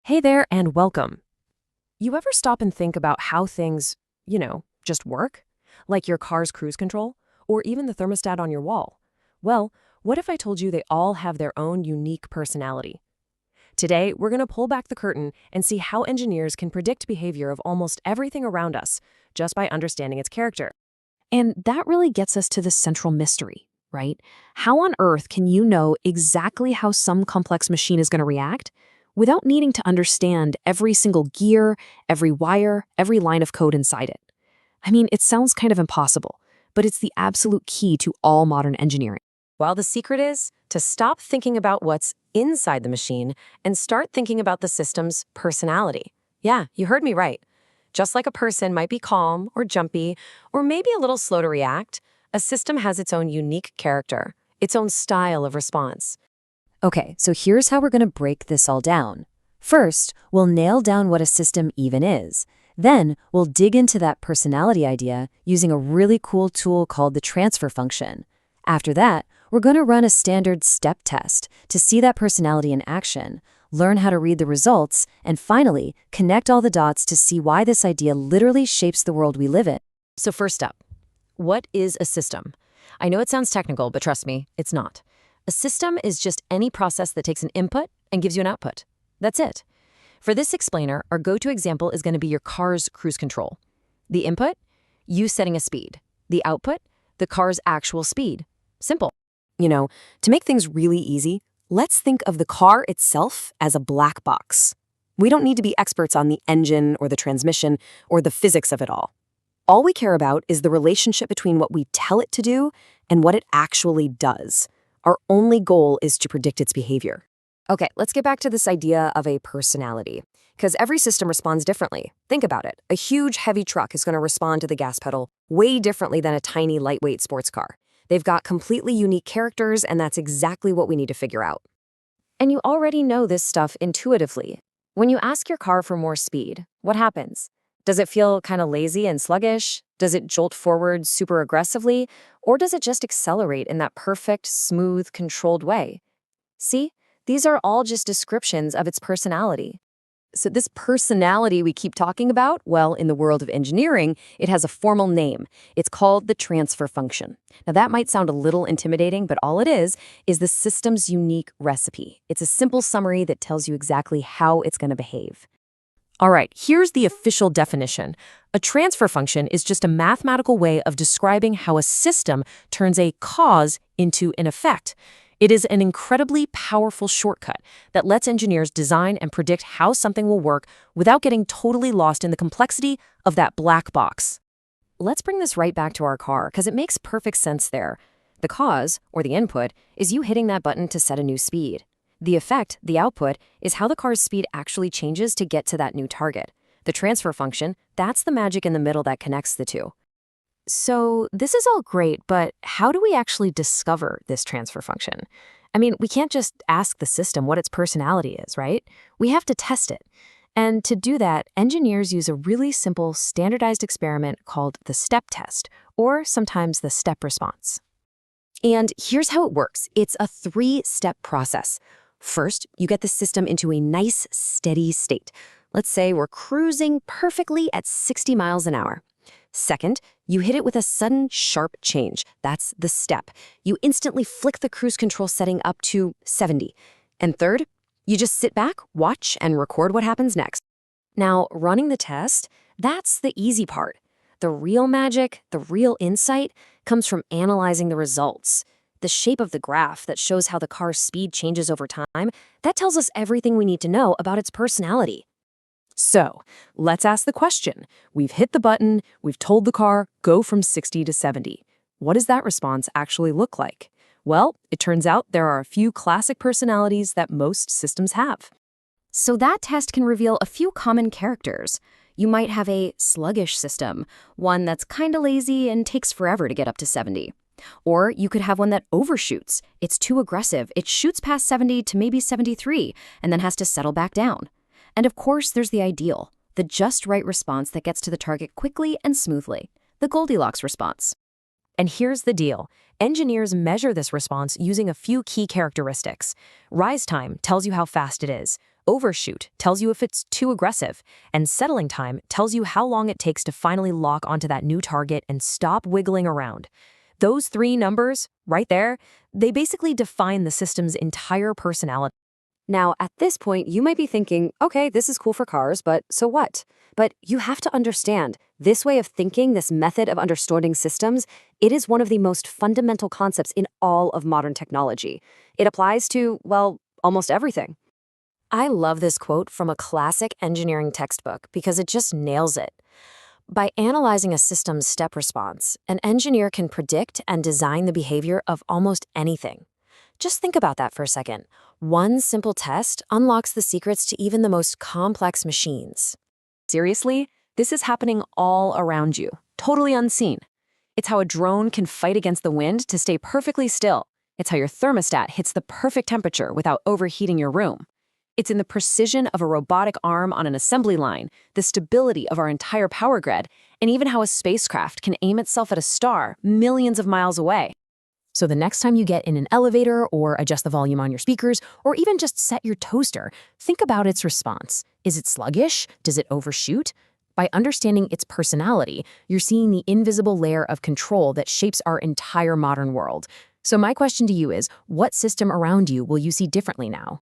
Hey there and welcome. You ever stop and think about how things, just work? Like your car's cruise control? Or even the thermostat on your wall? Well, what if I told you they all have their own unique personality? Today, we're going to pull back the curtain and see how engineers can predict behavior of almost everything around us just by understanding its character. And that really gets us to the central mystery, right? How on earth can you know exactly how some complex machine is going to react without needing to understand every single gear, every wire, every line of code inside it? I mean, it sounds kind of impossible, but it's the absolute key to all modern engineering. Well, the secret is to stop thinking about what's inside the machine and start thinking about the system's personality. Yeah, you heard me right. Just like a person might be calm or jumpy or maybe a little slow to react, a system has its own unique character, its own style of response. Okay, so here's how we're going to break this all down. First, we'll nail down what a system even is. Then, we'll dig into that personality idea using a really cool tool called the transfer function. After that, we're going to run a standard step test to see that personality in action, learn how to read the results, and finally, connect all the dots to see why this idea literally shapes the world we live in. So first up, what is a system? I know it sounds technical, but trust me, it's not. A system is just any process that takes an input and gives you an output. That's it. For this explainer, our go-to example is going to be your car's cruise control. The input, you setting a speed. The output, the car's actual speed. Simple. To make things really easy, let's think of the car itself as a black box. We don't need to be experts on the engine or the transmission or the physics of it all. All we care about is the relationship between what we tell it to do and what it actually does. Our only goal is to predict its behavior. Okay, let's get back to this idea of a personality, because every system responds differently. Think about it. A huge, heavy truck is going to respond to the gas pedal way differently than a tiny, lightweight sports car. They've got completely unique characters, and that's exactly what we need to figure out. And you already know this stuff intuitively. When you ask your car for more speed, what happens? Does it feel kind of lazy and sluggish? Does it jolt forward super aggressively? Or does it just accelerate in that perfect, smooth, controlled way? See, these are all just descriptions of its personality. So this personality we keep talking about, well, in the world of engineering, it has a formal name. It's called the transfer function. Now that might sound a little intimidating, but all it is the system's unique recipe. It's a simple summary that tells you exactly how it's going to behave. All right, here's the official definition. A transfer function is just a mathematical way of describing how a system turns a cause into an effect. It is an incredibly powerful shortcut that lets engineers design and predict how something will work without getting totally lost in the complexity of that black box. Let's bring this right back to our car, because it makes perfect sense there. The cause, or the input, is you hitting that button to set a new speed. The effect, the output, is how the car's speed actually changes to get to that new target. The transfer function, that's the magic in the middle that connects the two. So this is all great, but how do we actually discover this transfer function? I mean, we can't just ask the system what its personality is, right? We have to test it. And to do that, engineers use a really simple standardized experiment called the step test, or sometimes the step response. And here's how it works. It's a 3-step process. First, you get the system into a nice, steady state. Let's say we're cruising perfectly at 60 miles an hour. Second, you hit it with a sudden, sharp change. That's the step. You instantly flick the cruise control setting up to 70. And third, you just sit back, watch, and record what happens next. Now, running the test, that's the easy part. The real magic, the real insight, comes from analyzing the results. The shape of the graph that shows how the car's speed changes over time, that tells us everything we need to know about its personality. So, let's ask the question. We've hit the button, we've told the car, go from 60 to 70. What does that response actually look like? Well, it turns out there are a few classic personalities that most systems have. So that test can reveal a few common characters. You might have a sluggish system, one that's kinda lazy and takes forever to get up to 70. Or you could have one that overshoots. It's too aggressive. It shoots past 70 to maybe 73 and then has to settle back down. And of course, there's the ideal, the just right response that gets to the target quickly and smoothly, the Goldilocks response. And here's the deal. Engineers measure this response using a few key characteristics. Rise time tells you how fast it is. Overshoot tells you if it's too aggressive, and settling time tells you how long it takes to finally lock onto that new target and stop wiggling around. Those three numbers, right there, they basically define the system's entire personality. Now, at this point, you might be thinking, okay, this is cool for cars, but so what? But you have to understand, this way of thinking, this method of understanding systems, it is one of the most fundamental concepts in all of modern technology. It applies to, well, almost everything. I love this quote from a classic engineering textbook because it just nails it. By analyzing a system's step response, an engineer can predict and design the behavior of almost anything. Just think about that for a second. One simple test unlocks the secrets to even the most complex machines. Seriously, this is happening all around you, totally unseen. It's how a drone can fight against the wind to stay perfectly still. It's how your thermostat hits the perfect temperature without overheating your room. It's in the precision of a robotic arm on an assembly line, the stability of our entire power grid, and even how a spacecraft can aim itself at a star millions of miles away. So the next time you get in an elevator or adjust the volume on your speakers or even just set your toaster, think about its response. Is it sluggish? Does it overshoot? By understanding its personality, you're seeing the invisible layer of control that shapes our entire modern world. So my question to you is, what system around you will you see differently now?